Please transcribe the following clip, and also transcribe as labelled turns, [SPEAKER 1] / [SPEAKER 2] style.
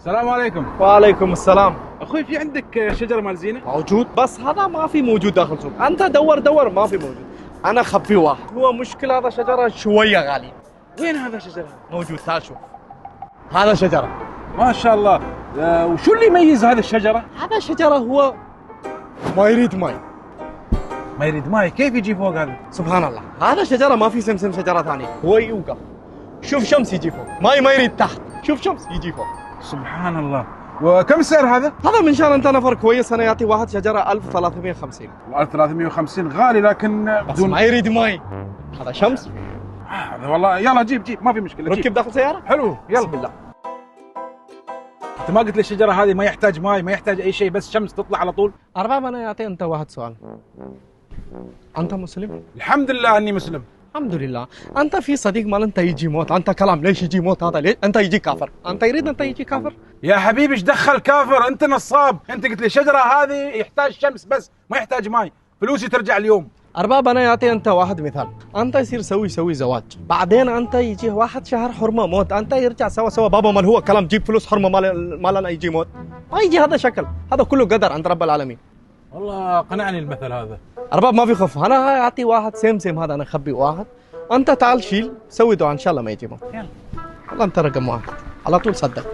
[SPEAKER 1] السلام عليكم.
[SPEAKER 2] وعليكم السلام.
[SPEAKER 1] اخوي في عندك شجره مال زينه؟
[SPEAKER 2] موجود، بس هذا ما في موجود داخل السوق. انت دور ما في موجود. انا خبي واحد. هو مشكلة هذا شجرة شوية غالية.
[SPEAKER 1] وين هذا شجره؟
[SPEAKER 2] موجود، تعال شوف. هذا شجرة.
[SPEAKER 1] ما شاء الله. وشو اللي يميز هذه الشجره؟
[SPEAKER 2] هذا شجرة هو ما يريد ماي.
[SPEAKER 1] ما يريد ماي، كيف يجي فوق هذا؟
[SPEAKER 2] سبحان الله، هذا شجرة ما في سمسم شجرة ثانية، هو يوقف. شوف شمس يجي فوق، ماي ما يريد تحت، شوف شمس يجي فوق.
[SPEAKER 1] سبحان الله. وكم سعر هذا؟
[SPEAKER 2] هذا من شان انت نفر كويس، انا يعطي واحد شجرة 1350.
[SPEAKER 1] 1350 غالي، لكن
[SPEAKER 2] بس
[SPEAKER 1] بدون
[SPEAKER 2] ما يريد ماي. هذا شمس.
[SPEAKER 1] هذا والله. يلا جيب ما في مشكله.
[SPEAKER 2] ركب داخل سيارة؟
[SPEAKER 1] حلو، يلا.
[SPEAKER 2] بسم الله.
[SPEAKER 1] انت ما قلت لي الشجره هذه ما يحتاج ماي، ما يحتاج اي شيء، بس شمس تطلع على طول؟
[SPEAKER 2] أرباب، أنا يعطي أنت واحد سؤال. أنت مسلم؟
[SPEAKER 1] الحمد لله اني مسلم.
[SPEAKER 2] الحمد لله. أنت في صديق مال أنت يجي موت، أنت كلام ليش يجي موت هذا؟ ليش أنت يجي كافر؟ أنت يريد أنت يجي كافر؟
[SPEAKER 1] يا حبيبي ايش دخل كافر؟ انت نصاب. انت قلت لي الشجره هذه يحتاج شمس بس ما يحتاج ماي، فلوسي ترجع اليوم.
[SPEAKER 2] أرباب، أنا يعطي أنت واحد مثال. أنت يصير سوي زواج، بعدين أنت يجي واحد شهر حرمة موت، أنت يرجع سوا بابا مال هو كلام جيب فلوس حرمة مال أنا يجي موت. ما يجي هذا شكل، هذا كله قدر عند رب العالمين.
[SPEAKER 1] والله قنعني المثل هذا.
[SPEAKER 2] أرباب ما في خوف، أنا أعطي واحد سيم هذا، أنا أخبي واحد. أنت تعال شيل سوي دعاء إن شاء الله ما يجي موت.
[SPEAKER 1] يلا.
[SPEAKER 2] والله أنت رقم واحد، على طول صدق.